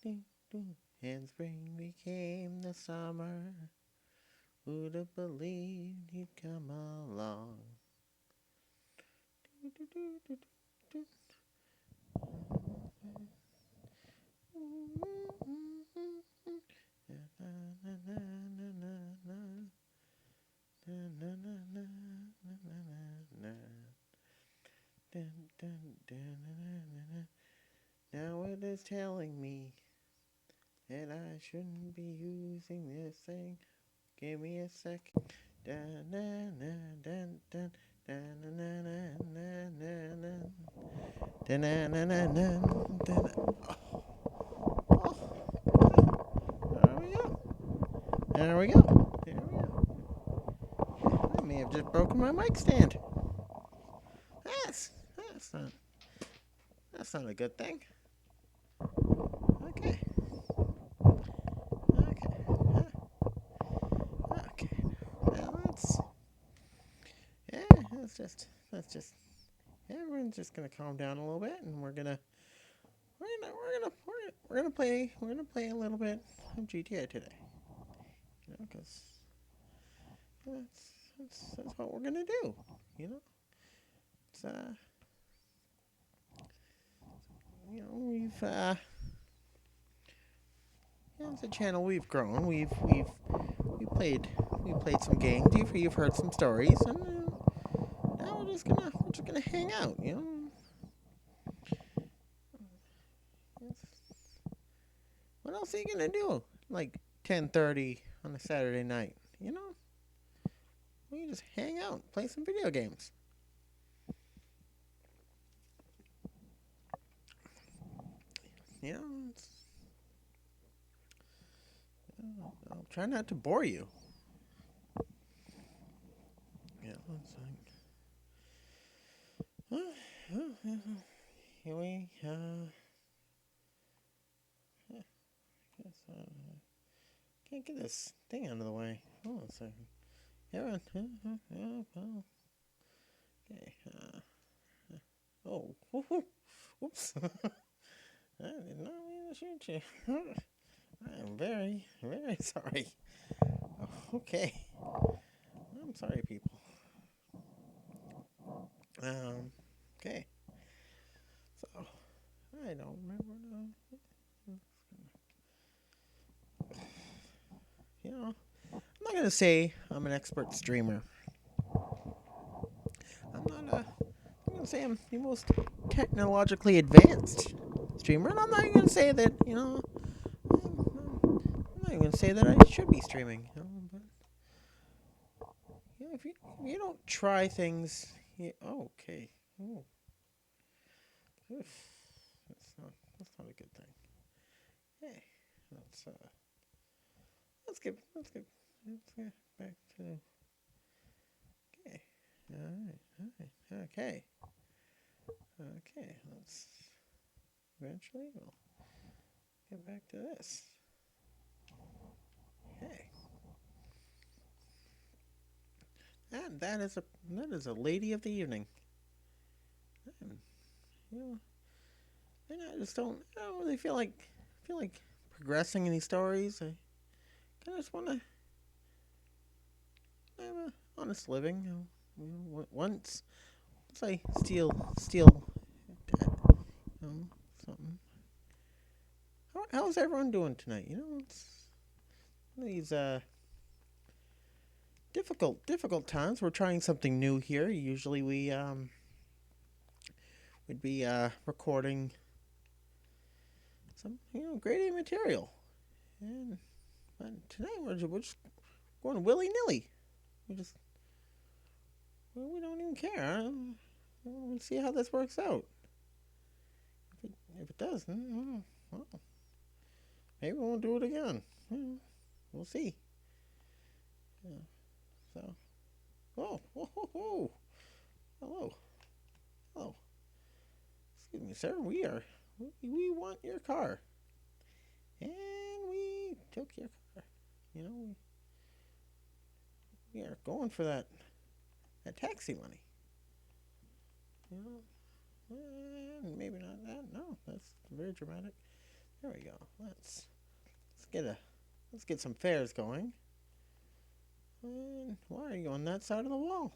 And spring became the summer. Who'd have believed you'd come along? Now it is telling me that I shouldn't be using this thing. Give me a sec. Dun, dun, dun, dun, dun, dun, dun, dun, dun, dun, dun. Dun, dun, dun, dun, dun, dun. There we go. There we go. There we go. I may have just broken my mic stand. That's that's not that's not a good thing. Okay. Okay. Okay. Now that's just everyone's just gonna calm down a little bit, and we're gonna play a little bit of GTA today. You know, because that's what we're gonna do. You know, it's we've as a channel we've grown. We played we played some games. You've heard some stories, and now we're just gonna hang out. You know, what else are you gonna do? Like 10:30 on a Saturday night. You know, we can just hang out, play some video games. You know, I'll try not to bore you. Yeah, it's like, here we guess, can't get this thing out of the way. Hold on a second. Here, well, okay. Oh, whoops! I did not mean to shoot you. I am very, very sorry. Okay, I'm sorry, people. Okay. So I don't remember now. You know, I'm not gonna say I'm an expert streamer. I'm gonna say I'm the most technologically advanced streamer, and I'm not even gonna say that. I'm not even gonna say that I should be streaming. But if you don't try things, okay. Oh, oof. That's not a good thing. Hey, let's uh, let's get back to okay. All right. Okay. Okay. Let's eventually we'll get back to this. Okay. And that is a lady of the evening. And, you know, and I don't really feel like progressing in these stories. I kind of just want to have a honest living. Once I steal something. How's everyone doing tonight? It's one of these difficult times. We're trying something new here. Usually we'd be recording some great material, and but tonight we're just going willy nilly. We just we don't even care. We'll see how this works out. If it does, well, maybe we won't do it again. We'll see. Yeah. So, oh, hello, hello. Excuse me, sir. We want your car, and we took your car. You know, we are going for that taxi money. Maybe not that. No, that's very dramatic. There we go. Let's get some fares going. And why are you on that side of the wall?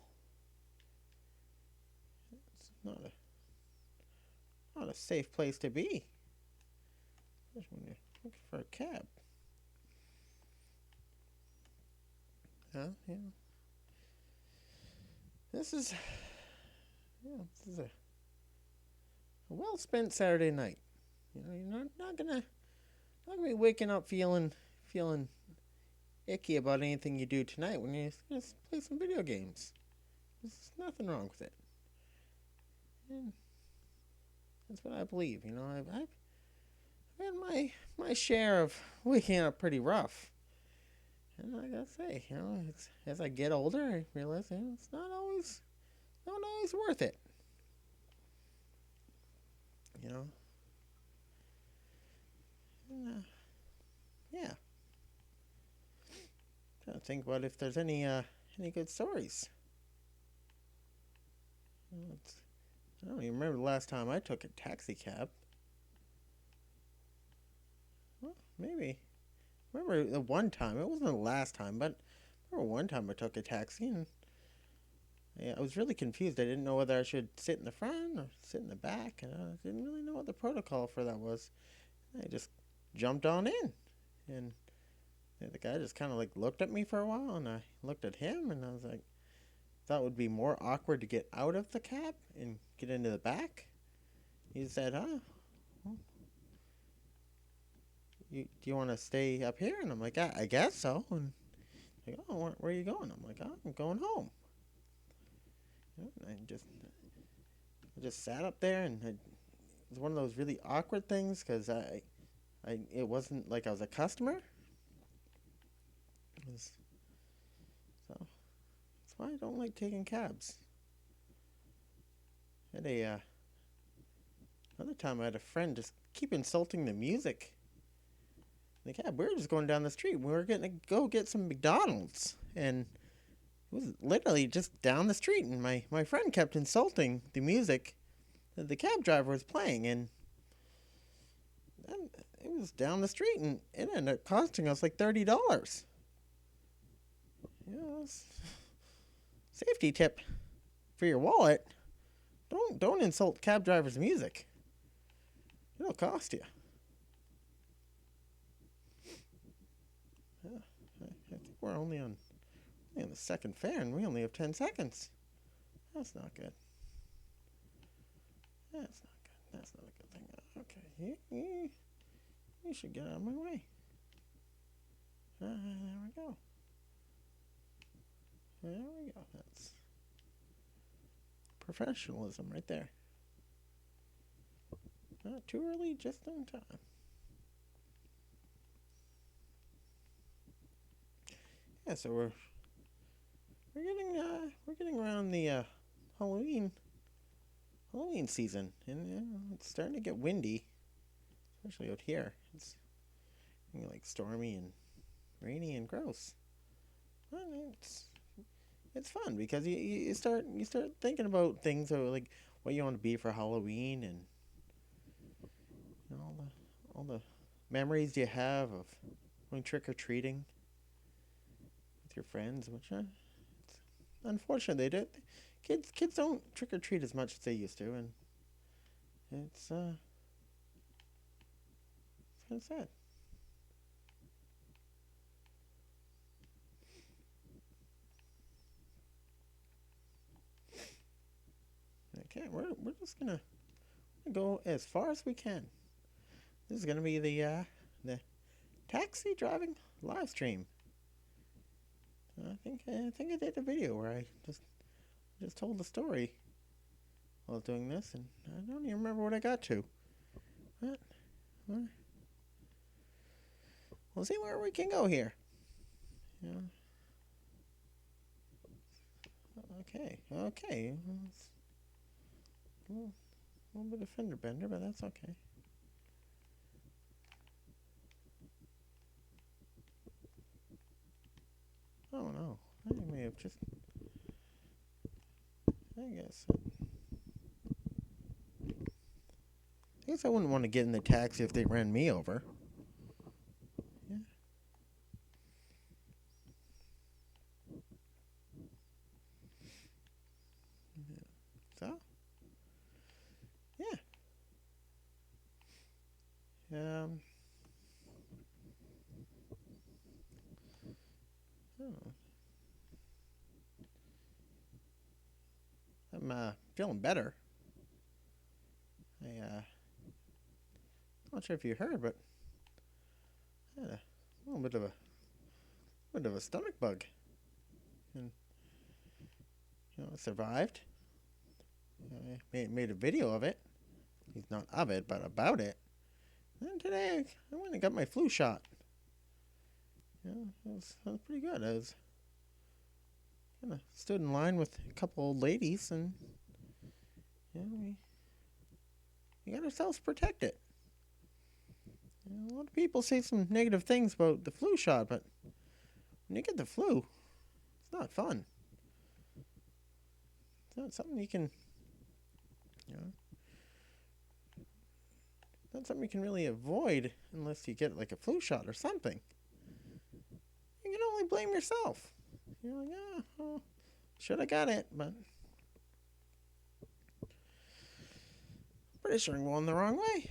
It's not a safe place to be. Especially when you're looking for a cab. Yeah. This is a well spent Saturday night. You know, you're not gonna be waking up feeling icky about anything you do tonight when you just play some video games. There's nothing wrong with it. And that's what I believe. You know, I've had my share of waking up pretty rough. And I gotta say, you know, as I get older, I realize, you know, it's not always worth it. You know, and, yeah. Trying to think about if there's any good stories. You know, I don't even remember the last time I took a taxi cab. Well, maybe. Remember the one time, it wasn't the last time, but I remember one time I took a taxi and I was really confused. I didn't know whether I should sit in the front or sit in the back, and I didn't really know what the protocol for that was. I just jumped on in, and the guy just kind of like looked at me for a while, and I looked at him, and I was like, thought it would be more awkward to get out of the cab and get into the back. He said, do you want to stay up here? And I'm like, I guess so. And like, oh, where are you going? I'm like, oh, I'm going home. You know, and I just sat up there, and it was one of those really awkward things because it wasn't like I was a customer. So that's why I don't like taking cabs. Had another time I had a friend just keep insulting the music. The cab, we were just going down the street. We were going to go get some McDonald's, and it was literally just down the street. And my friend kept insulting the music that the cab driver was playing, and then it was down the street, and it ended up costing us like $30. You know, safety tip for your wallet: don't insult cab drivers' music. It'll cost you. Yeah, I think we're only on the second fare, and we only have 10 seconds. That's not good. That's not good. That's not a good thing. Okay, you should get out of my way. There we go. There we go. That's professionalism right there. Not too early, just on time. Yeah, so we're getting around the Halloween season, and it's starting to get windy, especially out here. It's like stormy and rainy and gross. But it's fun because you start thinking about things like what you want to be for Halloween, and you know, all the memories you have of going trick or treating with your friends, which it's unfortunate they do. Kids don't trick or treat as much as they used to, and it's kind of sad. Okay, we're just gonna go as far as we can. This is gonna be the taxi driving live stream. I think I did a video where I just told the story while doing this, and I don't even remember what I got to. But we'll see where we can go here. Yeah. Okay. A little bit of fender bender, but that's okay. Oh no, I may have just. I guess. I guess I wouldn't want to get in the taxi if they ran me over. Yeah. So, yeah. Um, I don't know. I'm feeling better. I'm not sure if you heard, but I had a little bit of a stomach bug, and I survived. I made a video of it. He's not of it, but about it. And then today I went and got my flu shot. That was pretty good. I was kind of stood in line with a couple old ladies, and we got ourselves protected. A lot of people say some negative things about the flu shot, but when you get the flu, it's not fun. It's not something you can, you know, not something you can really avoid unless you get like a flu shot or something. You can only blame yourself. You're like, yeah, well, should have got it, but pretty sure I'm going the wrong way.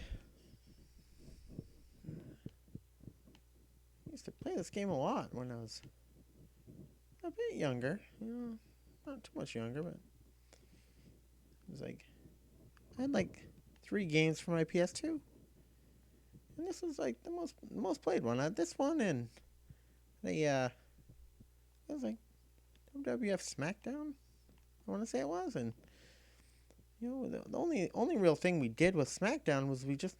I used to play this game a lot when I was a bit younger. Not too much younger, but it was like I had like 3 games for my PS2, and this was like the most played one. I had this one and it was like WWF SmackDown. I want to say it was, and the only real thing we did with SmackDown was we just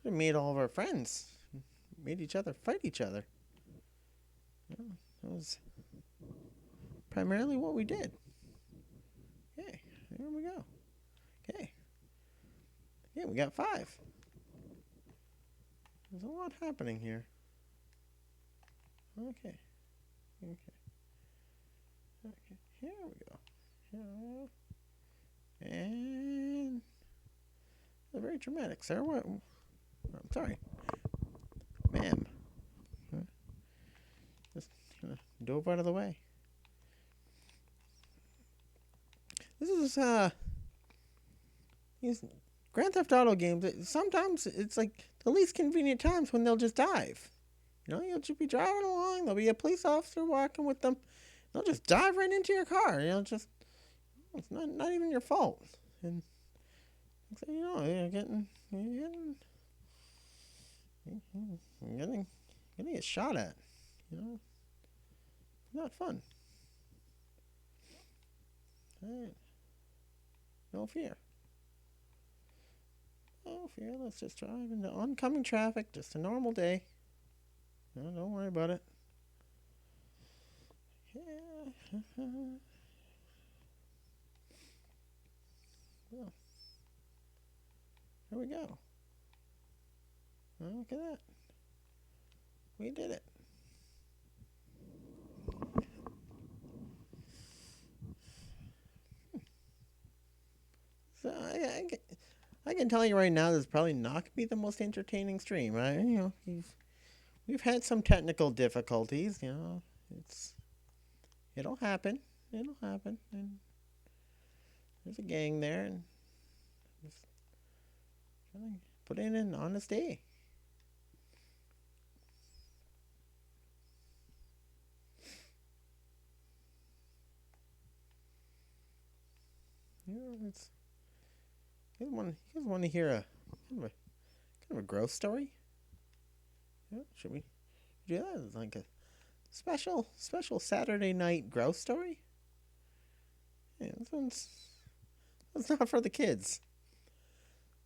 made all of our friends, made each other fight each other. That was primarily what we did. Okay, there we go. Okay. Yeah, we got 5. There's a lot happening here. Okay. Here we go. And they're very dramatic, sir. What? I'm sorry, ma'am. Just dove out of the way. This is these Grand Theft Auto games. Sometimes it's like the least convenient times when they'll just dive. You'll just be driving along. There'll be a police officer walking with them. They'll just dive right into your car. It's not even your fault. And so, you're getting get shot at. Not fun. All right. No fear. No fear. Let's just drive into oncoming traffic. Just a normal day. No, don't worry about it. Yeah. Well, here we go. Look at that. We did it. So I can tell you right now, this is probably not going to be the most entertaining stream. We've had some technical difficulties. It'll happen. It'll happen. And there's a gang there, and just trying to put in an honest day. You guys want to hear a kind of a gross story? Yeah, should we do that? It's like a special Saturday night gross story. Yeah, that's not for the kids.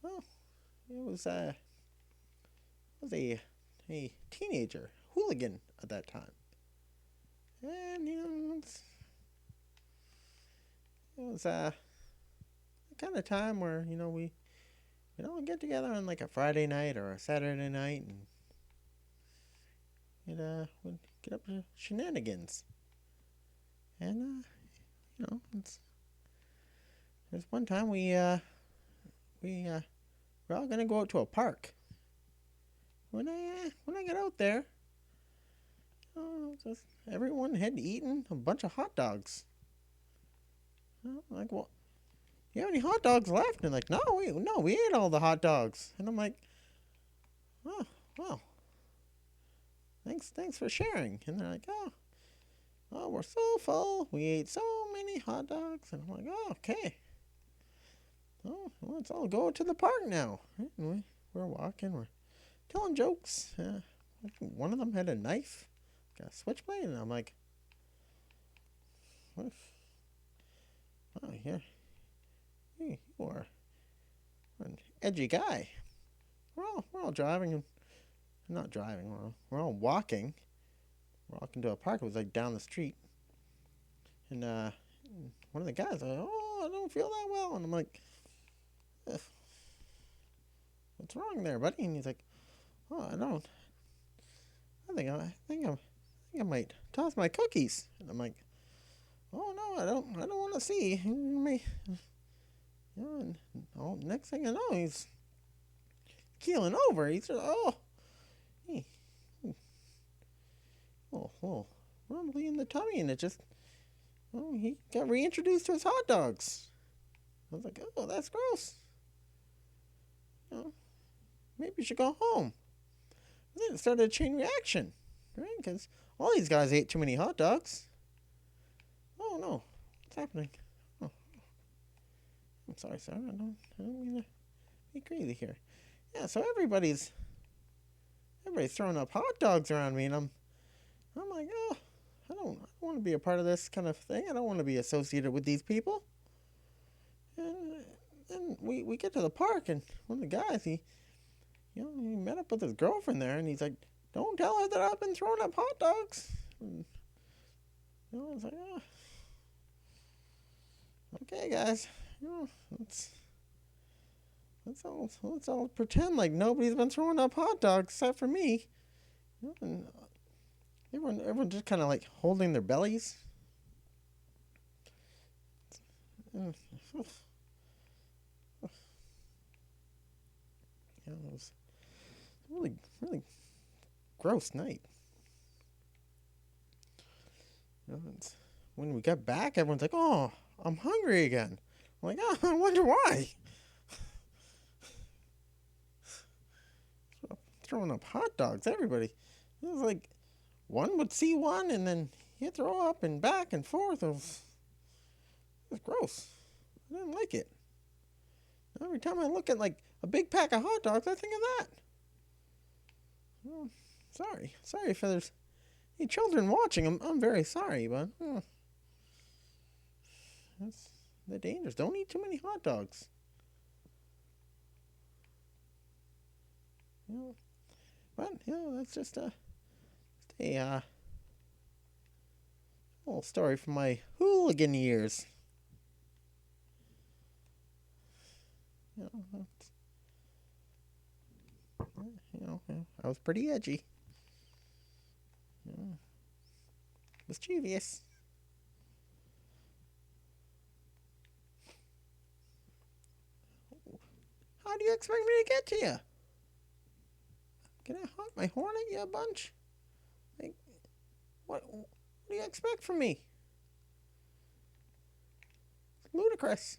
Well, it was a teenager hooligan at that time, and it was the kind of time where we get together on like a Friday night or a Saturday night, and we'd get up to shenanigans. And there's one time we we're all gonna go out to a park. When I get out there, just everyone had eaten a bunch of hot dogs. I'm like, well, you have any hot dogs left? And like, no, we ate all the hot dogs. And I'm like, oh, well, thanks for sharing. And they're like, oh, we're so full. We ate so many hot dogs. And I'm like, oh, okay. Oh, well, let's all go to the park now. And we're walking. We're telling jokes. One of them had a knife, got a switchblade, and I'm like, what? Oh, yeah, you are an edgy guy. We're all driving and not driving. We're all walking. We're walking to a park. It was like down the street, and one of the guys, like, oh, I don't feel that well, and I'm like, "Ugh, what's wrong there, buddy?" And he's like, oh, I don't. I think I might toss my cookies. And I'm like, oh no, I don't want to see. And next thing I know, he's keeling over. He's just, he, rumbly in the tummy, and it just, he got reintroduced to his hot dogs. I was like, oh, that's gross. You know, maybe you should go home. And then it started a chain reaction, right? Because all these guys ate too many hot dogs. Oh no, what's happening? Oh, I'm sorry, sir. I don't mean to be crazy here. Yeah, so everybody's throwing up hot dogs around me, and I'm like, oh, I don't want to be a part of this kind of thing. I don't want to be associated with these people. And then we get to the park, and one of the guys, he met up with his girlfriend there, and he's like, don't tell her that I've been throwing up hot dogs. And, I was like, oh, okay, guys, let's all pretend like nobody's been throwing up hot dogs except for me. And everyone just kind of like holding their bellies. And, it was really, really gross night. When we got back, everyone's like, "Oh, I'm hungry again." I'm like, "Oh, I wonder why." Throwing up hot dogs, everybody. It was like one would see one, and then he'd throw up and back and forth. It was gross. I didn't like it. Every time I look at like a big pack of hot dogs, I think of that. Oh, sorry if there's any children watching. I'm very sorry, but that's the dangers. Don't eat too many hot dogs. But that's just a little story from my hooligan years. You I was pretty edgy. Mischievous. How do you expect me to get to you? Can I honk my horn at you a bunch? Like, what do you expect from me? It's ludicrous.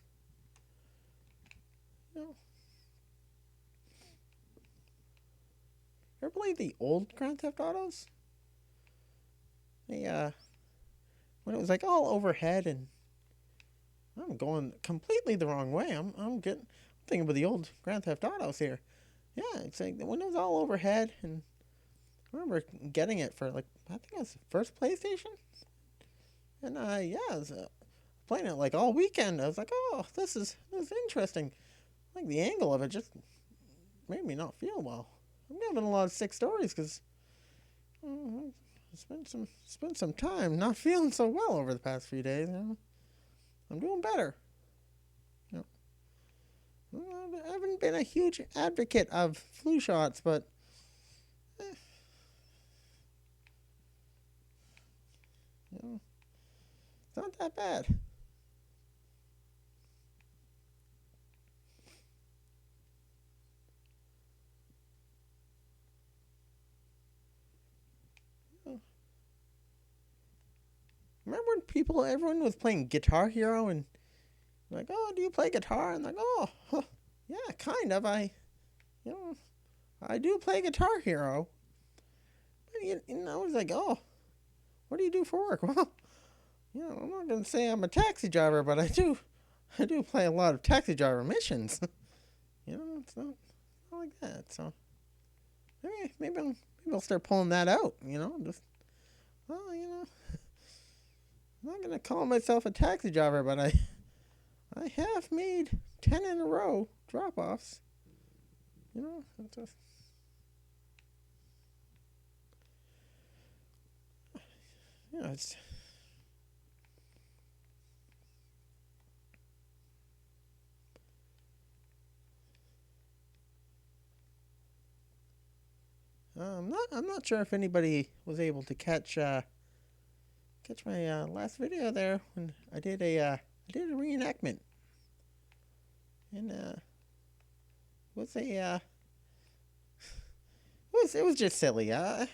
You ever play the old Grand Theft Autos? When it was like all overhead and I'm going completely the wrong way. I'm thinking about the old Grand Theft Autos here. Yeah, it's like when it was all overhead, and I remember getting it for like I think it was the first PlayStation, and yeah, I was playing it like all weekend. I was like, oh, this is interesting. Like the angle of it just made me not feel well. I'm having a lot of sick stories because I spent some time not feeling so well over the past few days. I'm doing better. I haven't been a huge advocate of flu shots, but it's not that bad. Remember when everyone was playing Guitar Hero and like, oh, do you play guitar? And like, oh, huh, yeah, kind of. You know, I do play Guitar Hero. But I was like, oh, what do you do for work? Well, I'm not gonna say I'm a taxi driver, but I do play a lot of taxi driver missions. It's not like that. So maybe I'll start pulling that out. Just well, I'm not gonna call myself a taxi driver, but I have made 10 in a row drop offs. It's just it's I'm not sure if anybody was able to catch my last video there when I did a reenactment, and was a it was just silly. I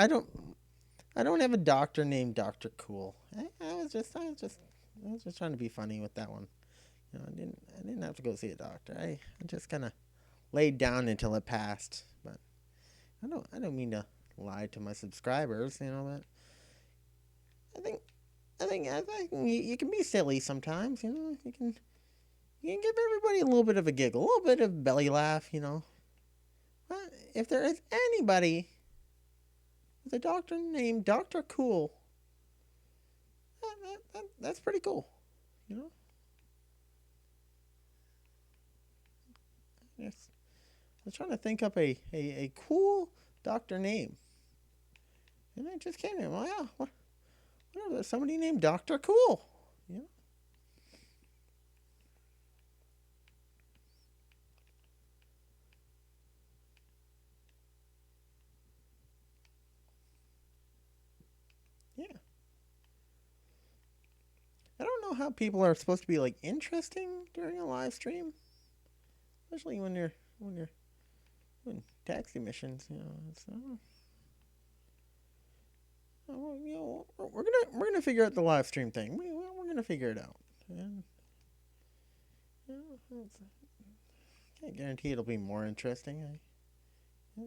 don't have a doctor named Doctor Cool. I was just trying to be funny with that one. I didn't have to go see a doctor. I just kind of laid down until it passed. But I don't mean to lie to my subscribers. But I think I think you can be silly sometimes. You can give everybody a little bit of a giggle, a little bit of belly laugh. But if there is anybody with a doctor named Doctor Cool, that's pretty cool. Yes. I was trying to think up a cool doctor name, and I just can't. Well, yeah, whatever. There's somebody named Doctor Cool. Yeah. I don't know how people are supposed to be like interesting during a live stream, especially when you're doing taxi missions. It's we're gonna figure out the live stream thing. We're gonna figure it out. And can't guarantee it'll be more interesting. I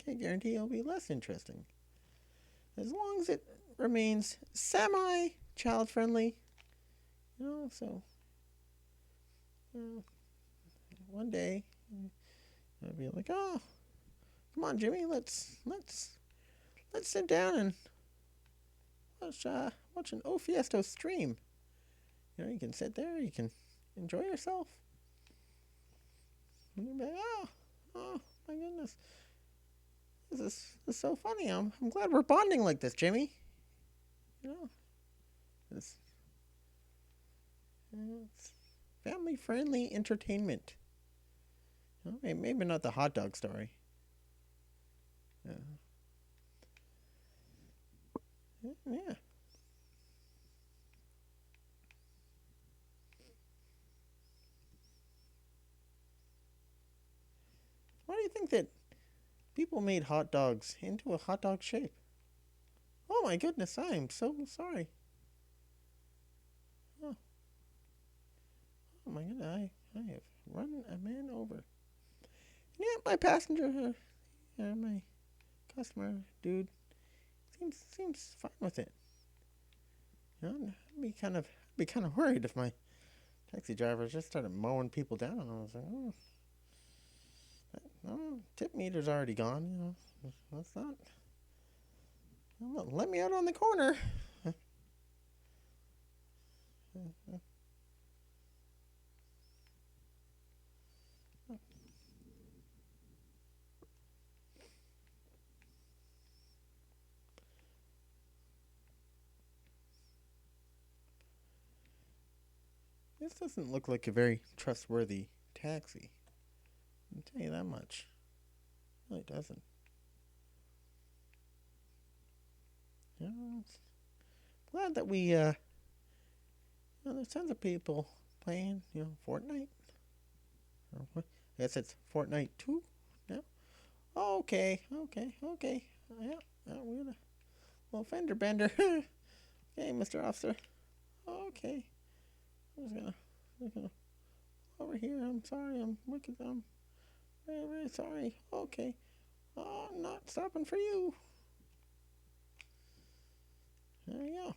can't guarantee it'll be less interesting. As long as it remains semi child friendly, so one day I'll be like, oh, come on, Jimmy, let's sit down and watch an Fiesto stream. You can sit there, you can enjoy yourself. And you'll be like, oh my goodness, this is so funny. I'm glad we're bonding like this, Jimmy. It's family friendly entertainment. Maybe not the hot dog story. Yeah. Why do you think that people made hot dogs into a hot dog shape? Oh my goodness, I am so sorry. Oh, oh my goodness, I have run a man over. Yeah, my passenger, my customer dude, seems fine with it. I'd be kind of worried if my taxi driver just started mowing people down. I was like, oh, tip meter's already gone. Let's not. Let me out on the corner. This doesn't look like a very trustworthy taxi. I'll tell you that much. It really doesn't. It's glad that we, there's tons of people playing, Fortnite. I guess it's Fortnite 2 now. Okay. Yeah, we got a little fender bender. Hey, Mr. Officer. Okay. I'm just gonna over here. I'm sorry. I'm wicked. I'm very, very sorry. Okay. Oh, I'm not stopping for you. There you go.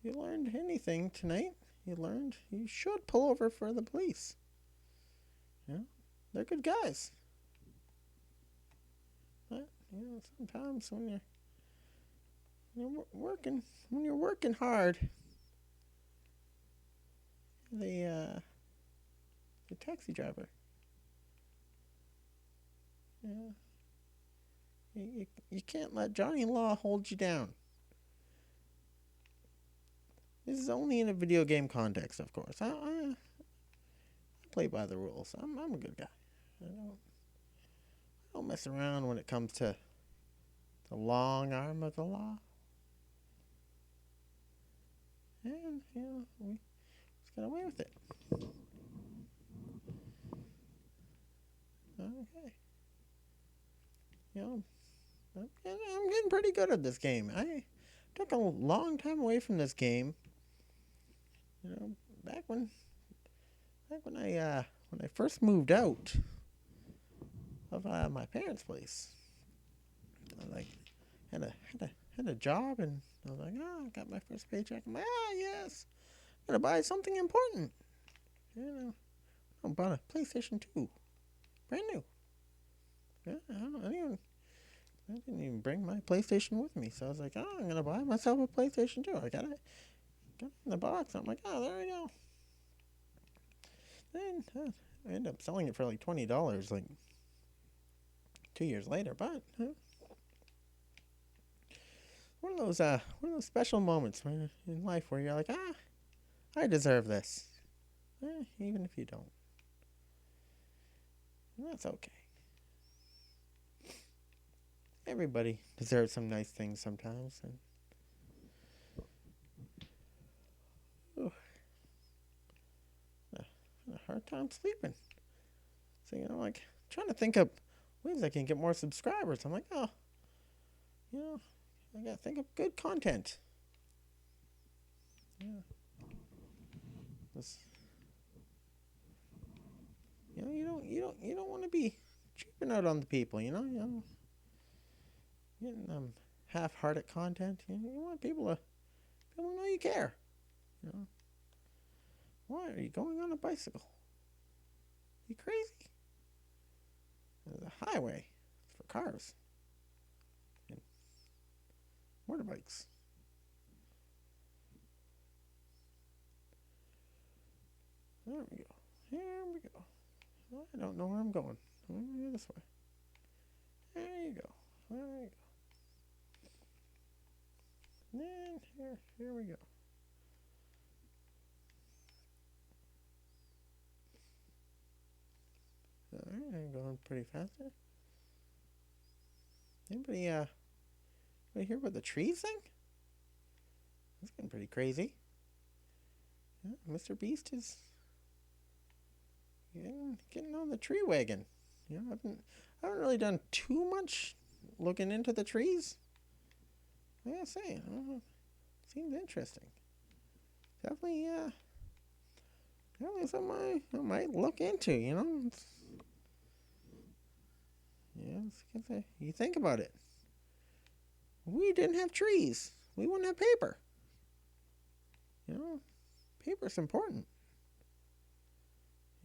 You learned anything tonight? You learned you should pull over for the police. Yeah, they're good guys. But sometimes when you're working hard, the taxi driver, yeah, you can't let Johnny Law hold you down. This is only in a video game context, of course. I play by the rules. I'm a good guy. I don't mess around when it comes to the long arm of the law. And we just got away with it. Okay. I'm getting pretty good at this game. I took a long time away from this game. Back when I first moved out of my parents' place, I had a job, and I was like, I got my first paycheck. I'm like, yes, I'm gonna buy something important. I bought a PlayStation 2, brand new. Yeah, I didn't even bring my PlayStation with me, so I was like, I'm gonna buy myself a PlayStation 2. I got it in the box. I'm like, there we go. Then I ended up selling it for like $20, like 2 years later. But one of those special moments in life where you're like, I deserve this, even if you don't. And that's okay. Everybody deserves some nice things sometimes. And a hard time sleeping. So like trying to think of ways I can get more subscribers. I'm like, I gotta think of good content. Yeah. You don't want to be cheaping out on the people. Getting half-hearted content. You want people to know you care. Why are you going on a bicycle? You crazy? There's a highway. It's for cars and motorbikes. There we go. Here we go. I don't know where I'm going. I'm going to go this way. There you go. There you go. And here we go. Alright, I'm going pretty fast there. Anybody hear about the trees thing? That's getting pretty crazy. Yeah, Mr. Beast is getting on the tree wagon. I haven't really done too much looking into the trees. I gotta say, I don't know. Seems interesting. Definitely something I might look into. You think about it. We didn't have trees. We wouldn't have paper. Paper's important.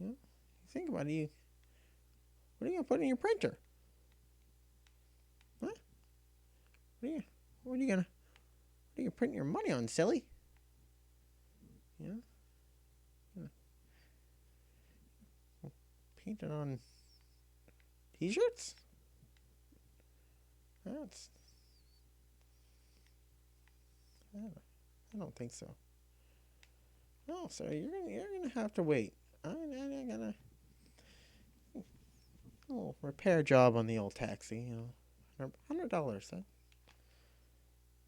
You think about it. What are you gonna put in your printer? Huh? What are you print your money on, silly? Paint it on T-shirts? I don't think so. No, so you're gonna have to wait. I'm gonna a little repair job on the old taxi. $100.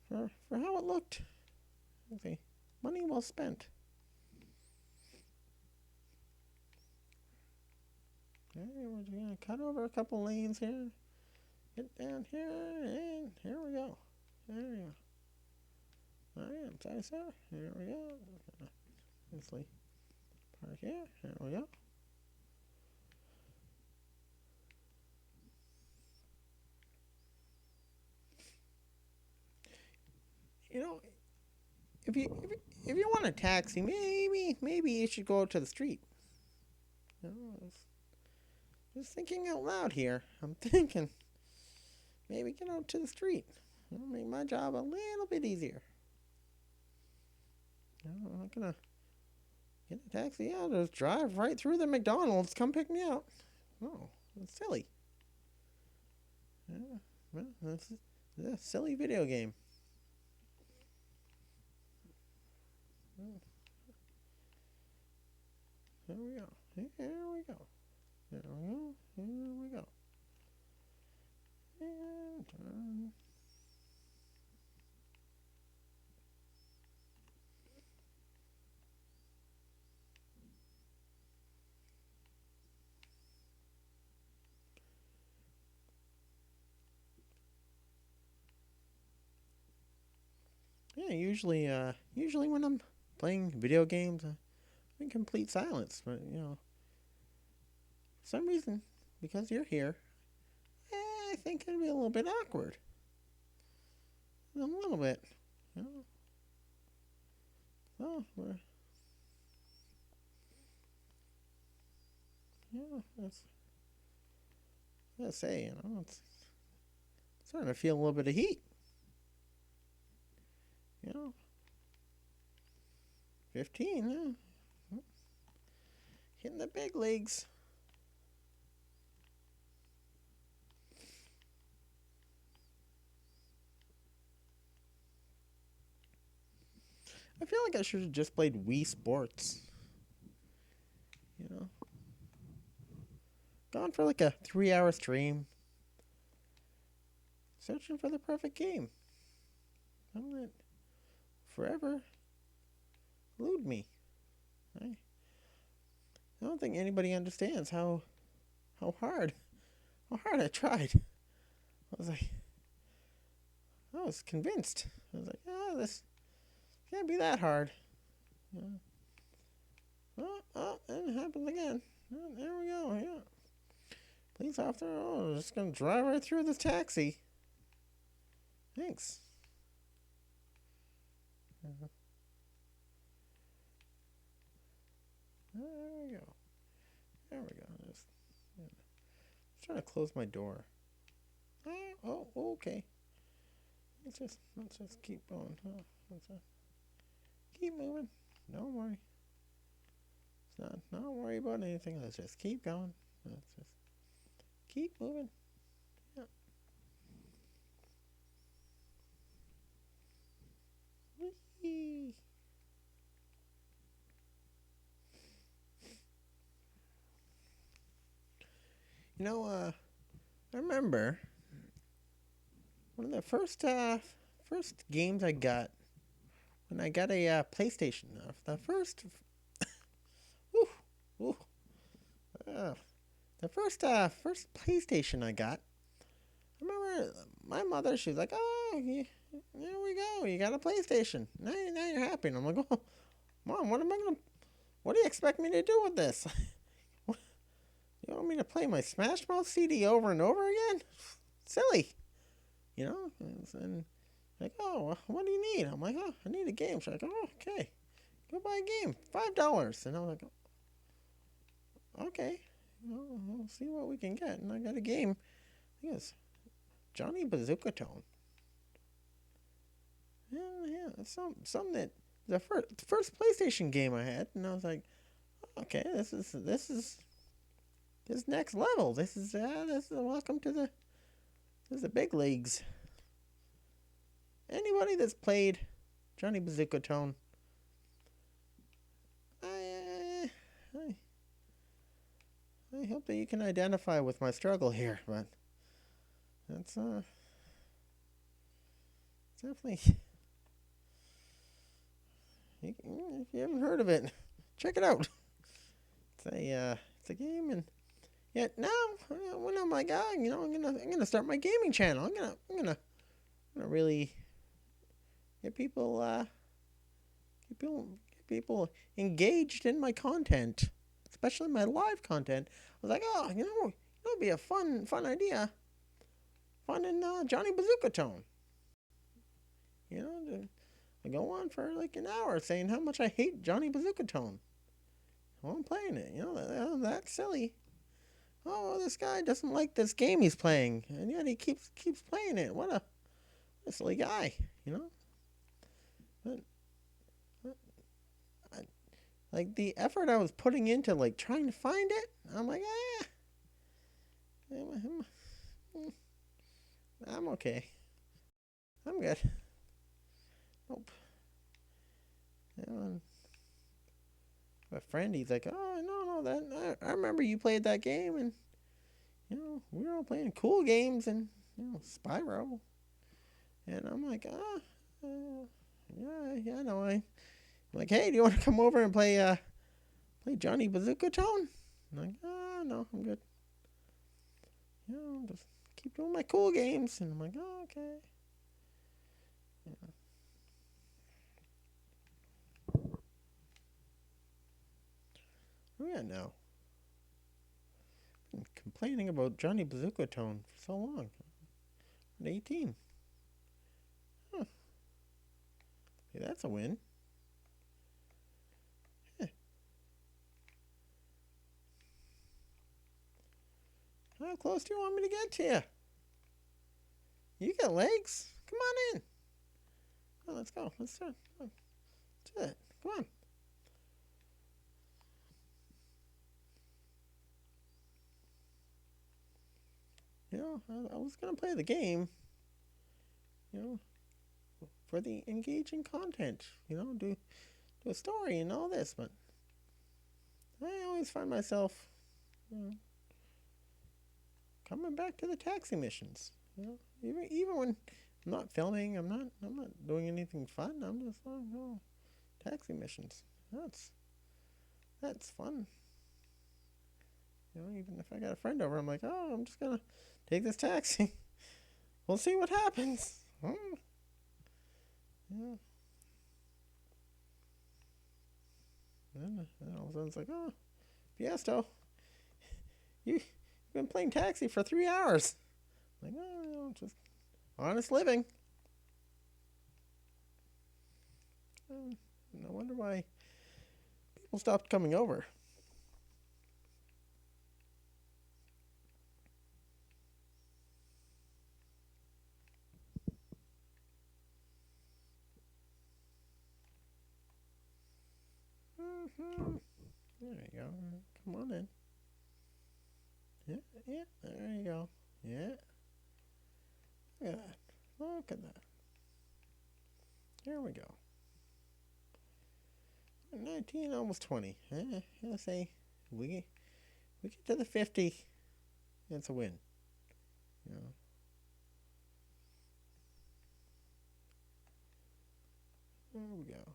For how it looked. Okay, money well spent. Okay, we're gonna cut over a couple lanes here. Get down here, and here we go. There we go. Alright, I'm sorry, sir. Here we go. Obviously, park here. There we go. You know, if you want a taxi, maybe you should go out to the street. You know, just thinking out loud here. I'm thinking maybe get out to the street. It'll make my job a little bit easier. No, I'm not gonna get a taxi. I'll just drive right through the McDonald's. Come pick me up. Oh, that's silly. Yeah, well, that's a silly video game. Oh, here we go. Here we go. Here we go. Here we go. And turn. Yeah, usually when I'm playing video games, I'm in complete silence. But for some reason, because you're here, I think it'd be a little bit awkward. A little bit, you know. So that's I say, it's starting to feel a little bit of heat. You know, 15, hitting the big leagues. I feel like I should have just played Wii Sports. You know, gone for like a 3 hour stream, searching for the perfect game. I'm not forever elude me. I don't think anybody understands how hard I tried. I was convinced. I was like, this can't be that hard. And it happened again. Oh, there we go. Yeah. Police officer. Oh, I'm just gonna drive right through this taxi. Thanks. There we go. There we go. Just trying to close my door. Oh, okay. Let's just keep going. Keep moving. Don't worry. Don't worry about anything. Let's just keep going. Let's just keep moving. Yeah. Whee! I remember one of the first games I got when I got a PlayStation. The first, ooh, ooh, the first PlayStation I got. I remember my mother. She was like, "Oh, here we go. You got a PlayStation. Now you're happy." And I'm like, "Oh, Mom, what do you expect me to do with this? You want me to play my Smash Mouth CD over and over again? Silly, you know?" And like, "Oh, what do you need?" I'm like, "Oh, I need a game." She's like, "Oh, okay, go buy a game, $5." And I'm like, "Okay, we'll see what we can get." And I got a game. I think it's Johnny Bazooka Tone. Yeah, it's something that the first PlayStation game I had, and I was like, "Okay, this next level. This is welcome to the big leagues." Anybody that's played Johnny Bazooka Tone, I, I I hope that you can identify with my struggle here, but that's definitely if you haven't heard of it, check it out. It's a game, and Yet now, when I'm like, I'm gonna start my gaming channel. I'm gonna really get people, get people engaged in my content, especially my live content. I was like, oh, it'd be a fun idea, fun in Johnny Bazooka Tone. I go on for like an hour saying how much I hate Johnny Bazooka Tone while I'm playing it. That's silly. Oh, this guy doesn't like this game he's playing, and yet he keeps playing it. What a silly guy, you know. But, but I, like the effort I was putting into like trying to find it, I'm like, I'm okay. I'm good. Nope. My friend, he's like, oh no, that I remember you played that game, and we were all playing cool games, and Spyro, and I'm like, yeah, I know. I'm like, hey, do you want to come over and play Johnny Bazooka Tone? I'm like, no, I'm good. Just keep doing my cool games, and I'm like, oh, okay. Yeah. Oh yeah, now. Been complaining about Johnny Bazooka Tone for so long. I'm 18. Huh. Hey, that's a win. Huh. How close do you want me to get to you? You got legs? Come on in. Oh, let's go. Let's do it. Let's do it. Come on. I was gonna play the game. You know, for the engaging content. Do a story and all this, but I always find myself, you know, coming back to the taxi missions. Even when I'm not filming, I'm not doing anything fun. I'm just like, oh, taxi missions. That's fun. Even if I got a friend over, I'm like, oh, I'm just gonna take this taxi. We'll see what happens. Yeah. And all of a sudden it's like, oh, Fiesto, you've been playing taxi for 3 hours. Like, oh, just honest living. No wonder why people stopped coming over. Mm-hmm. There you go. Come on in. Yeah, yeah. There you go. Yeah. Look at that. Look at that. Here we go. 19, almost 20. I say we get to the 50. It's a win. You know. There we go.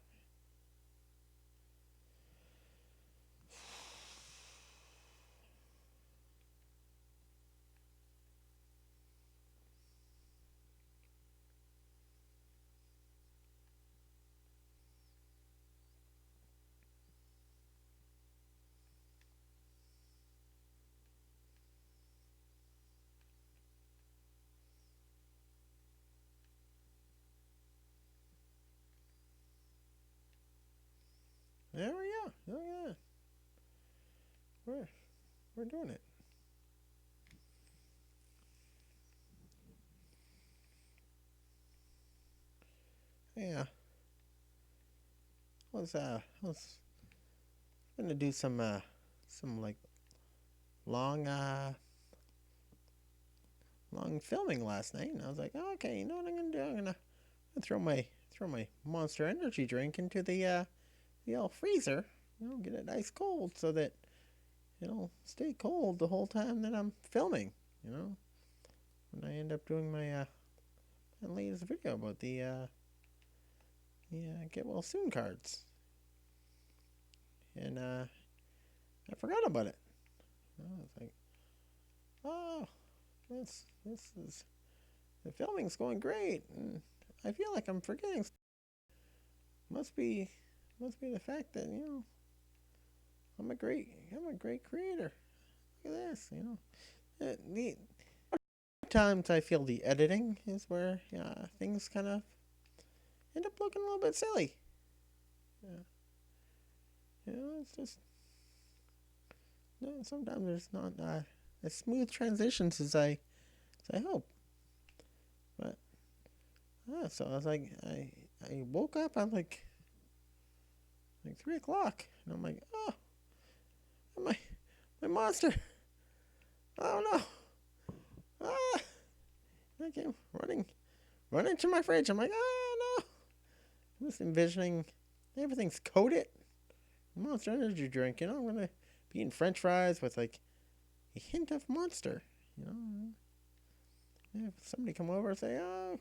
There we go. Oh yeah. We're we're doing it. Yeah. I was gonna do some like long long filming last night, and I was like, oh, okay, you know what I'm gonna do? I'm gonna throw my Monster Energy drink into the old freezer. Get it ice cold so that it'll stay cold the whole time that I'm filming. You know, when I end up doing my latest video about the get well soon cards, and I forgot about it. I was like, oh, this is the filming's going great, and I feel like I'm forgetting. Must be must be the fact that I'm a great creator. Look at this, the times I feel the editing is where things kind of end up looking a little bit silly. Yeah, it's just sometimes there's not as smooth transitions as I hope. But so I was like, I woke up. I'm like 3 o'clock, and I'm like, oh, my monster. Oh no. Ah, I came running to my fridge. I'm like, oh no. I'm just envisioning everything's coated. Monster Energy drink. I'm gonna be eating French fries with like a hint of Monster. You know, if somebody come over and say, oh,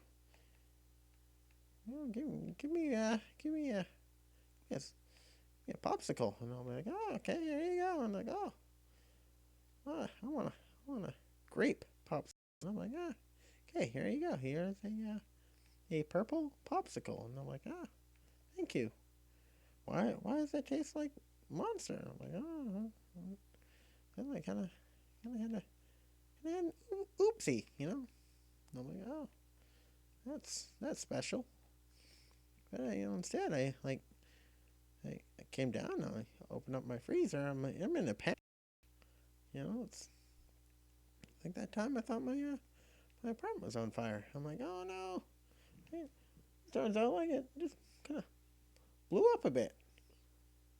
give me a yes, a popsicle, and I'll be like, oh, okay, here you go. And I'm like, oh, I want a grape popsicle. And I'm like, okay, here you go. Here's a purple popsicle, and I'm like, thank you. Why does it taste like Monster? And I'm like, then I kind of had an oopsie. And I'm like, oh, that's special. But instead I came down and I opened up my freezer. I'm in a panic. It's like that time I thought my apartment was on fire. I'm like, oh no. It turns out like it just kind of blew up a bit.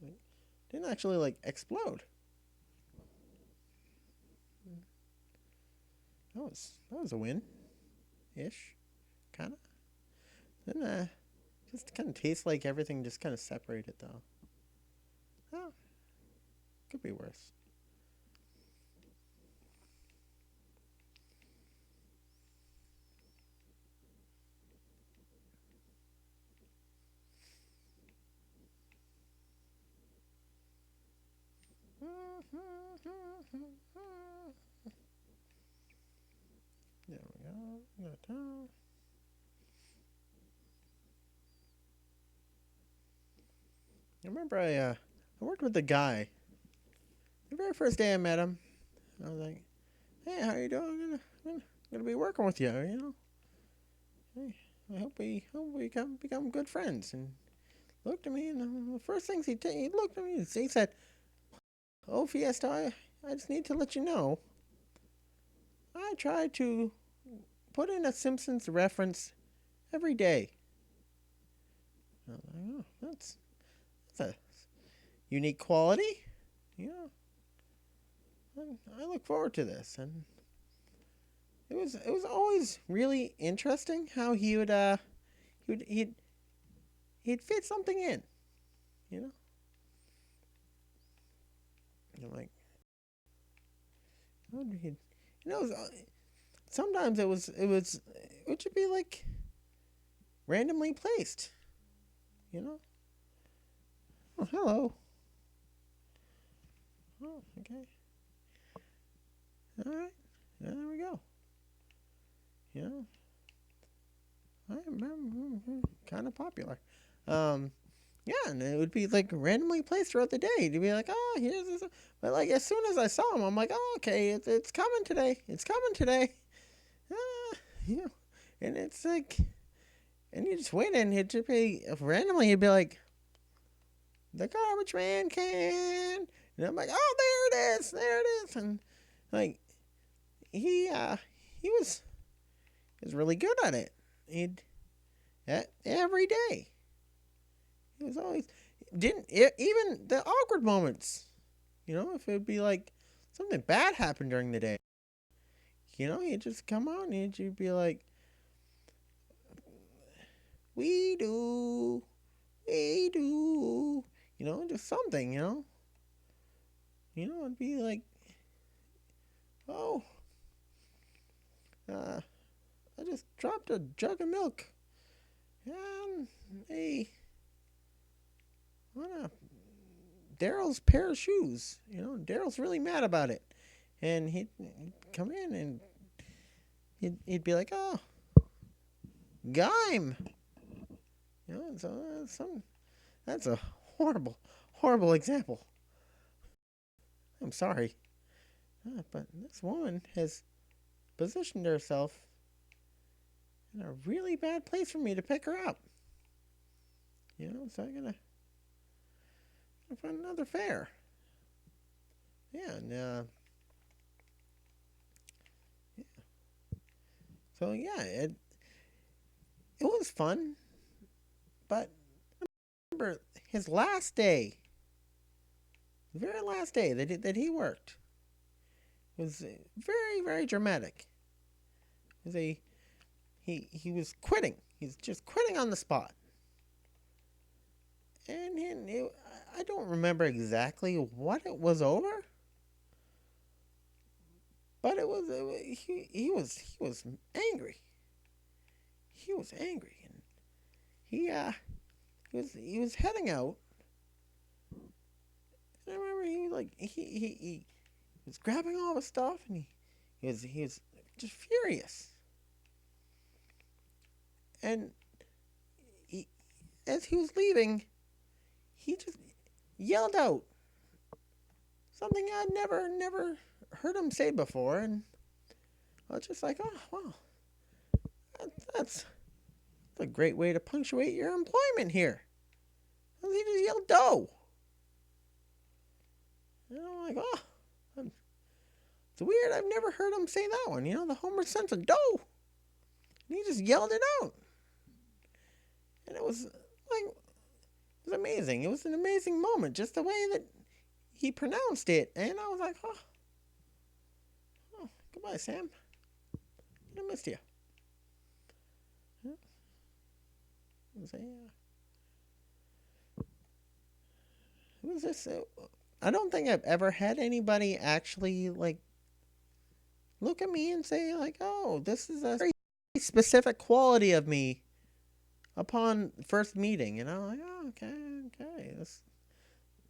Like, didn't actually like explode. That was a win, ish, kind of. Then just kind of tastes like everything just kind of separated though. Oh, could be worse. There we go. I remember I worked with a guy. The very first day I met him, I was like, "Hey, how you doing? I'm gonna be working with you. Hey, I hope we become good friends." And looked at me, and the first things he looked at me, and he said, "Oh, Fiesto, I just need to let you know, I try to put in a Simpsons reference every day." I was like, "Oh, that's a unique quality. Yeah, I look forward to this." And it was always really interesting how he would he'd fit something in, you know. Like, how would he, it was, sometimes it would just be like randomly placed, you know. Oh, hello. Oh, okay. All right. Yeah, there we go. Yeah, I'm kind of popular. Um, yeah, and it would be like randomly placed throughout the day. To be like, oh, here's this. But like as soon as I saw him, I'm like, oh, okay, it's coming today. It's coming today. Ah, yeah. And it's like, and you just wait, and he'd just be randomly. He'd be like, the garbage man can, and I'm like, oh, there it is, and like he he was really good at it. He'd every day. He was always didn't even the awkward moments. If it'd be like something bad happened during the day, he'd just come on and he'd be like, "We do, we do," just something, it'd be like, "Oh, uh, I just dropped a jug of milk, and a on a Daryl's pair of shoes. Daryl's really mad about it, and he'd come in and he'd be like, "Oh, Gime." So that's a horrible example. I'm sorry, but this woman has positioned herself in a really bad place for me to pick her up. So I'm gonna find another fare. Yeah, and yeah. So yeah, it was fun, but remember his last day, the very last day that he worked, was very dramatic. It was he was quitting. He's just quitting on the spot, and I don't remember exactly what it was over, but he was angry. He was angry, and he was heading out. And I remember he was grabbing all the stuff, and he was just furious. And he, as he was leaving, he just yelled out something I'd never heard him say before, and I was just like, oh wow, that's a great way to punctuate your employment here. And he just yelled "dough," and I'm like, oh, it's weird. I've never heard him say that one. The Homer Simpson "dough," and he just yelled it out, and it was like it was amazing. It was an amazing moment, just the way that he pronounced it, and I was like, oh, goodbye, Sam. I missed you. Yeah. Who was this? I don't think I've ever had anybody actually like look at me and say like, "Oh, this is a very specific quality of me." Upon first meeting, like, "Oh, okay,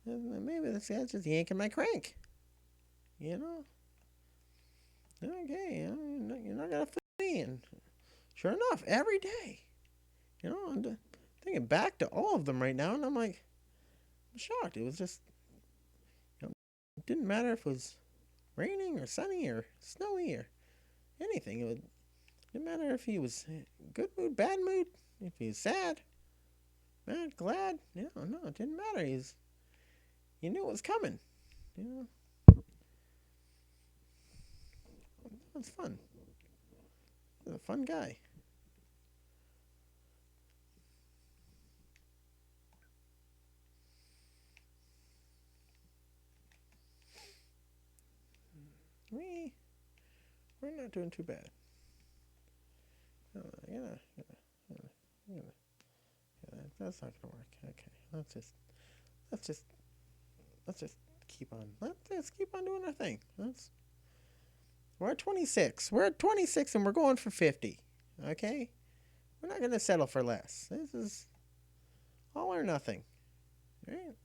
maybe this guy's just yanking my crank." You know, okay, you're not gonna fool me. And sure enough, every day, I'm thinking back to all of them right now, and I'm like, I'm shocked. It was just, it didn't matter if it was raining or sunny or snowy or anything. Didn't matter if he was good mood, bad mood, if he was sad, mad, glad. No, it didn't matter. You knew it was coming. It was fun. He was a fun guy. We're not doing too bad. Yeah, that's not gonna work. Okay, let's just let's just keep on. Let's keep on doing our thing. We're at 26. We're at 26, and we're going for 50. Okay, we're not gonna settle for less. This is all or nothing. Right?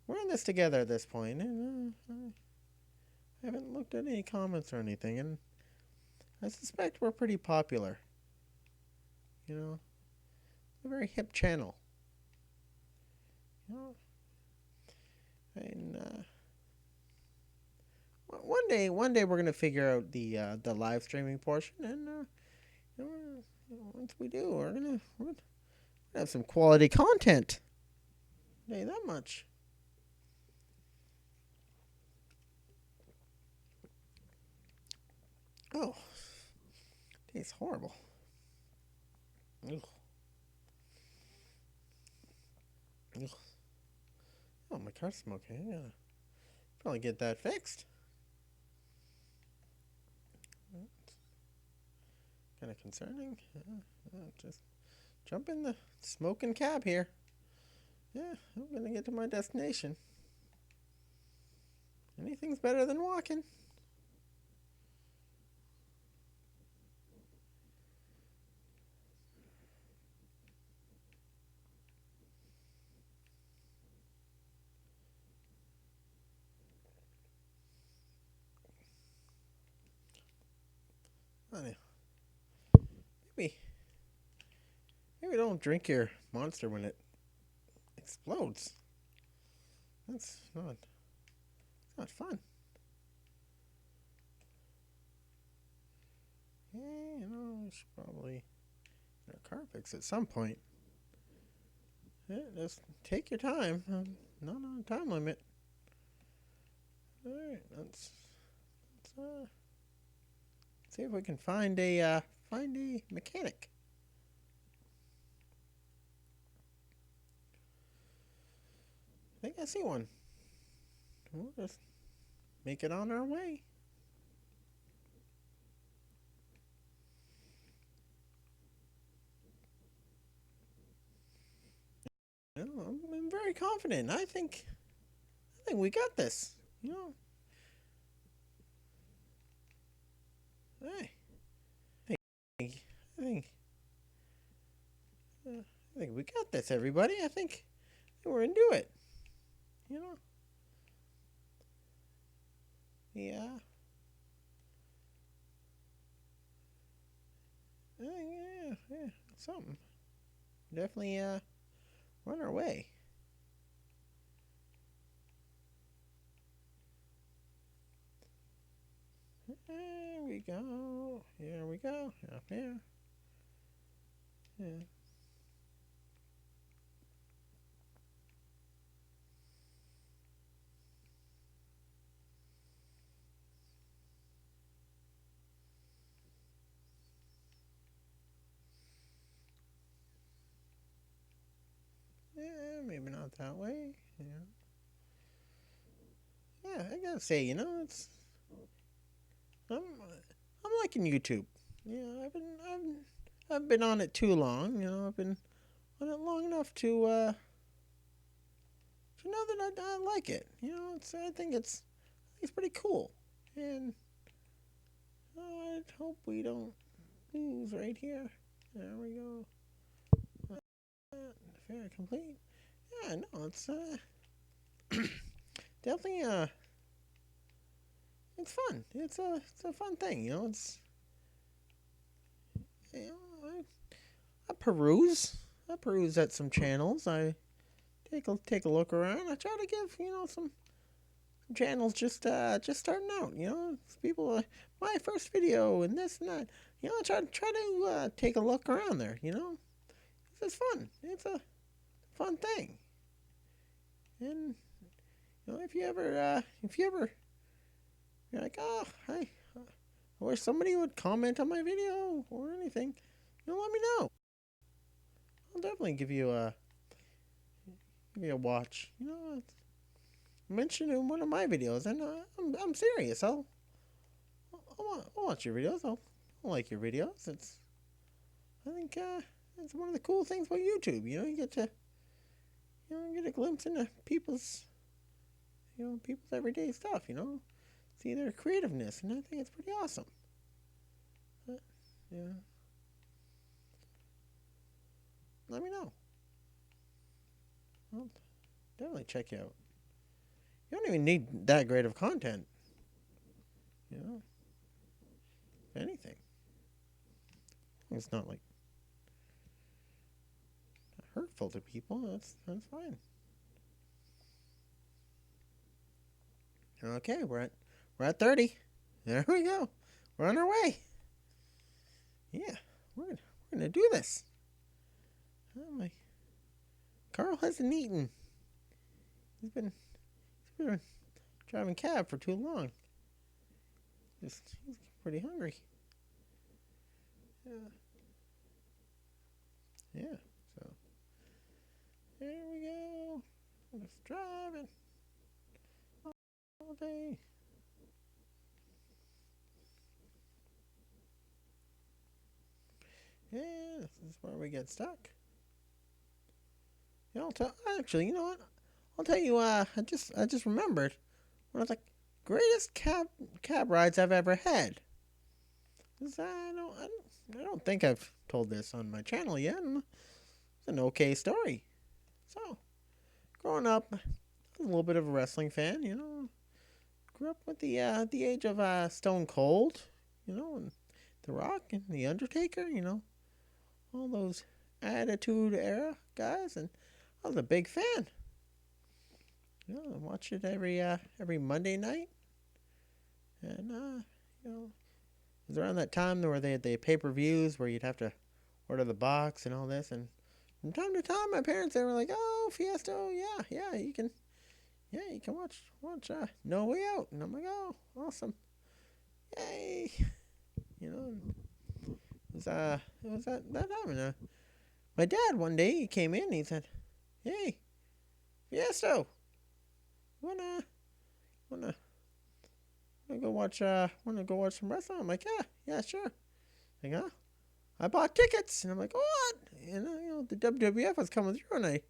We're in this together at this point, and I haven't looked at any comments or anything, and I suspect we're pretty popular. A very hip channel. You know, and one day we're gonna figure out the live streaming portion, and once we do, we're gonna have some quality content. I'll tell you that much. Oh, tastes horrible. Ugh. Ugh. Oh, my car's smoking. I gotta probably get that fixed. Kind of concerning. Just jump in the smoking cab here. Yeah, I'm gonna get to my destination. Anything's better than walking. I don't maybe maybe don't drink your monster when it explodes. That's not fun. Yeah, we should probably get our car fixed at some point. Yeah, just take your time. Not on a time limit. All right, let's see if we can find a mechanic. I think I see one. We'll just make it on our way. I'm very confident. I think we got this. You know, hey, I think I think we got this, everybody. I think we're gonna do it. You know, yeah, yeah, something. Definitely run our way. There we go. Here we go. Up here. Yeah. Yeah, maybe not that way. Yeah. Yeah, I gotta say, I'm liking YouTube. Yeah, I've been on it too long. I've been on it long enough to know that I like it. I think it's pretty cool. And I hope we don't lose right here. There we go. Fair complete. Yeah, no, it's definitely it's fun. It's a fun thing. You know I peruse. I peruse at some channels. I take a look around. I try to give some channels just starting out. People my first video and this and that. I try to take a look around there. It's fun. It's a fun thing. And if you ever you're like, oh, I wish somebody would comment on my video or anything, let me know. I'll definitely give you a watch. Mention in one of my videos, and I'm serious. I'll watch your videos. I'll like your videos. I think it's one of the cool things about YouTube. You get to get a glimpse into people's everyday stuff. See their creativeness, and I think it's pretty awesome. But, yeah, let me know. I'll definitely check you out. You don't even need that great of content. You know, anything. It's not like hurtful to people. That's fine. Okay, we're at 30. There we go. We're on our way. Yeah, we're gonna do this. Oh my, Carl hasn't eaten. He's been driving cab for too long. He's pretty hungry. Yeah. Yeah. So there we go. Just driving all day. Yeah, this is where we get stuck. I'll tell. Actually, you know what? I'll tell you. I just remembered one of the greatest cab rides I've ever had. I don't think I've told this on my channel yet. And it's an okay story. So, growing up, I was a little bit of a wrestling fan. Grew up with the age of Stone Cold. And The Rock and the Undertaker. All those Attitude Era guys, and I was a big fan. I watch it every Monday night, and it was around that time where they had the pay-per-views where you'd have to order the box and all this, and from time to time my parents they were like, "Oh, Fiesto, you can watch No Way Out," and I'm like, "Oh, awesome, yay!" It was that time, and my dad one day he came in and he said, "Hey, Fiesto, wanna wanna wanna go watch some wrestling?" I'm like, "Yeah, sure." Like, huh? I bought tickets, and I'm like, "What?" The WWF was coming through, and I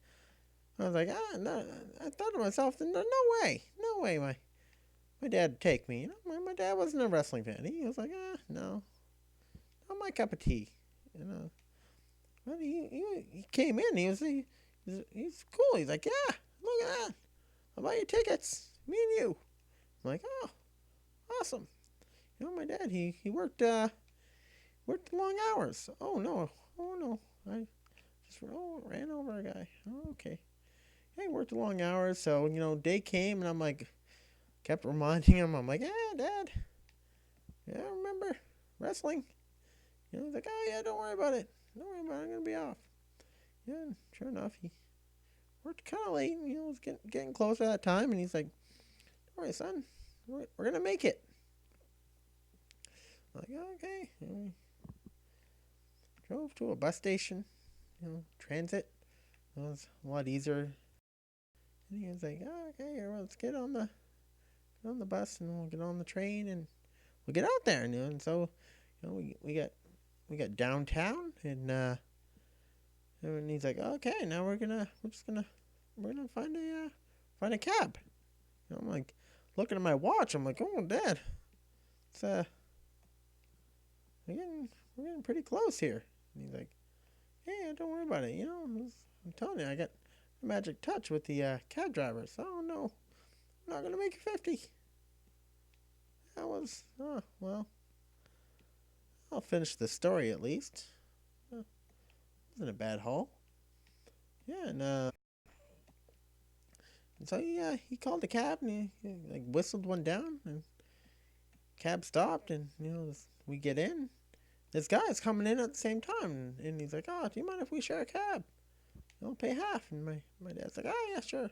was like, no. I thought to myself, no way, no way, my dad would take me. My dad wasn't a wrestling fan. He was like, no, not my cup of tea. But he came in. He's cool. He's like, "Yeah, look at that. I'll buy you tickets. Me and you." I'm like, "Oh, awesome." My dad he worked long hours. Oh no, I just ran over a guy. Oh, okay. He worked long hours, so day came, and I'm like, kept reminding him. I'm like, "Yeah, Dad. Yeah, I remember wrestling." He's like, "Oh yeah, don't worry about it. Don't worry about it. I'm gonna be off." Yeah, and sure enough, he worked kind of late. It was getting close to that time, and he's like, "All right, son, we're gonna make it." I'm like, "Okay." And we drove to a bus station. Transit. It was a lot easier. And he was like, "Okay, here, let's get on the bus, and we'll get on the train, and we'll get out there." And so, we got downtown, and he's like, "Okay, now we're gonna find a cab." I'm like, looking at my watch. I'm like, "Oh, Dad, it's we're getting pretty close here." And he's like, "Hey, don't worry about it. I'm telling you, I got the magic touch with the cab driver. So, oh no, I'm not gonna make it 50." That was, oh well. I'll finish the story at least. Wasn't a bad haul. Yeah, and so he called the cab, and he like whistled one down, and cab stopped, and we get in. This guy's coming in at the same time, and he's like, "Oh, do you mind if we share a cab? I'll pay half." And my dad's like, "Oh yeah, sure."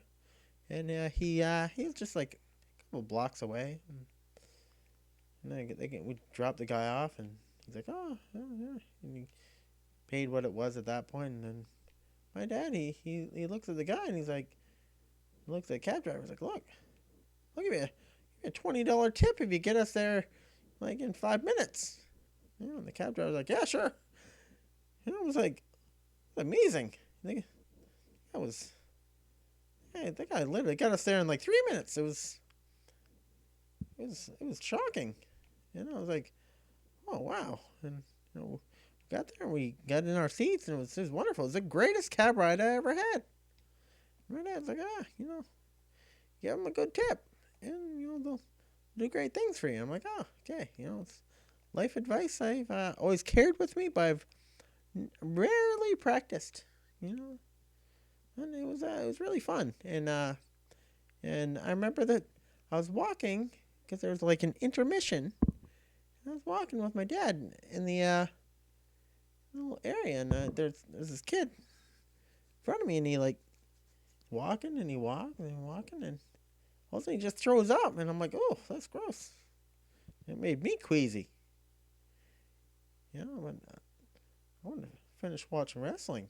And he was just like a couple blocks away, and then we dropped the guy off, and he's like, "Oh yeah, yeah," and he paid what it was at that point, and then my dad he looks at the guy, and he's like, looks at the cab driver, he's like, "Look at me, a $20 tip if you get us there like in 5 minutes." And the cab driver's like, "Yeah, sure." It was like amazing. That was, hey, that guy literally got us there in like 3 minutes. It was shocking. I was like, "Oh wow!" And we got there and we got in our seats, and it was wonderful. It was the greatest cab ride I ever had. My dad's like, give them a good tip, and they'll do great things for you. I'm like, "Oh, okay." It's life advice I've always carried with me, but I've rarely practiced. And it was really fun. And I remember that I was walking because there was like an intermission. And I was walking with my dad in the little area, and there's this kid in front of me, and he like walking, and he walked, and he walking, and all of a sudden he just throws up, and I'm like, "Oh, that's gross." It made me queasy. But I want to finish watching wrestling.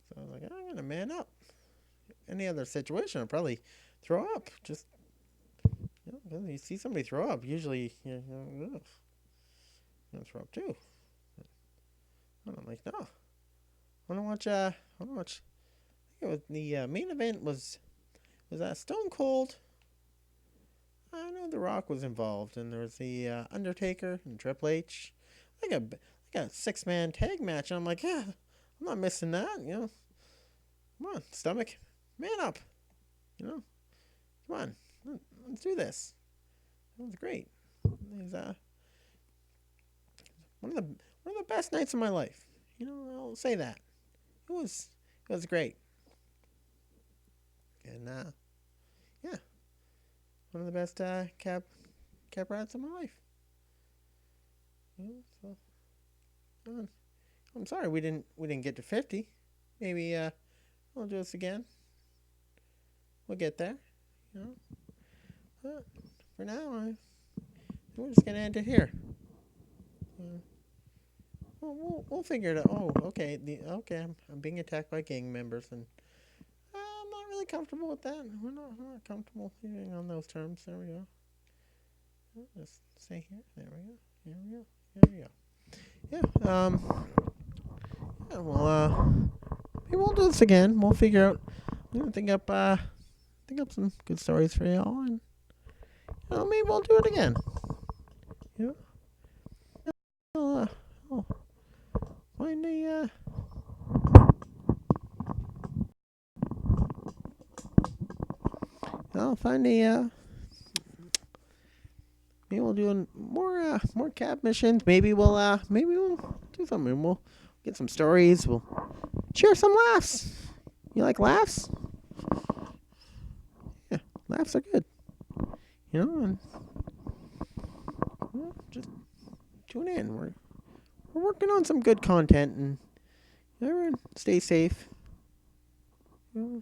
So I was like, "I'm gonna man up." Any other situation, I'd probably throw up. Just when you see somebody throw up, usually you're gonna throw up too. And I'm like, no. I wanna watch. I wanna watch. I think it was the main event was Stone Cold. I know The Rock was involved, and there was the Undertaker and Triple H, like a 6-man tag match. And I'm like, yeah, I'm not missing that. Come on, stomach, man up. Come on, let's do this. That was great. There's one of the best nights of my life. I'll say that. It was great. And yeah, one of the best cab rides of my life. So uh, I'm sorry we didn't get to 50. Maybe we'll do this again. We'll get there. You know. But for now, we're just gonna end it here. Uh, we'll figure it out. Oh, okay. Okay, I'm being attacked by gang members, and I'm not really comfortable with that. We're not comfortable living on those terms. There we go. Just stay here. There we go. Here we go. There we go. Yeah. Yeah, well. Maybe we'll do this again. We'll figure out. We'll think up some good stories for y'all, and maybe we'll do it again. You know. I'll find a I'll find a maybe we'll do more cab missions. Maybe we'll do something. We'll get some stories. We'll share some laughs. You like laughs? Yeah, laughs are good. And just tune in. We're working on some good content, and everyone stay safe. We're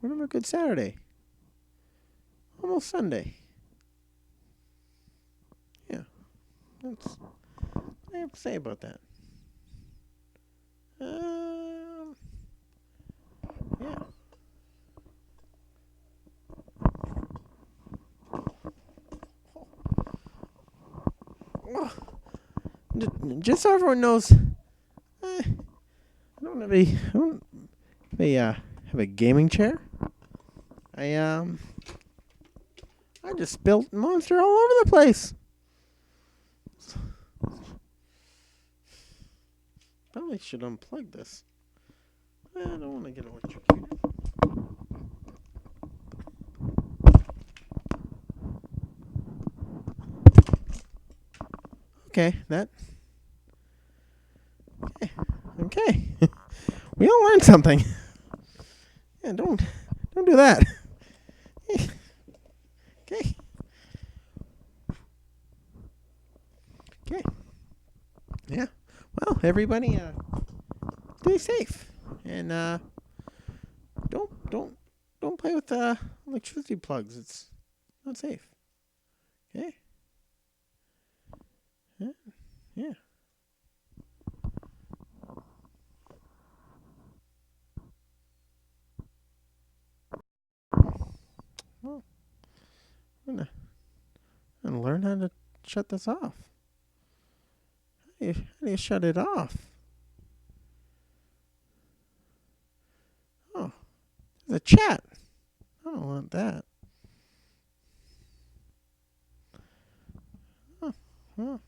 gonna have a good Saturday. Almost Sunday. Yeah, that's what I have to say about that. Yeah. Just so everyone knows, I don't have have a gaming chair. I just spilled Monster all over the place. Probably should unplug this. I don't want to get electrocuted. Okay, that. Okay. We all learned something. Yeah, don't do that. Okay. Okay. Yeah. Well, everybody, stay safe, and don't play with electricity plugs. It's not safe. Okay. Yeah. Yeah. Well, I'm gonna learn how to shut this off. How do you shut it off? Oh, there's a chat. I don't want that. Oh, well.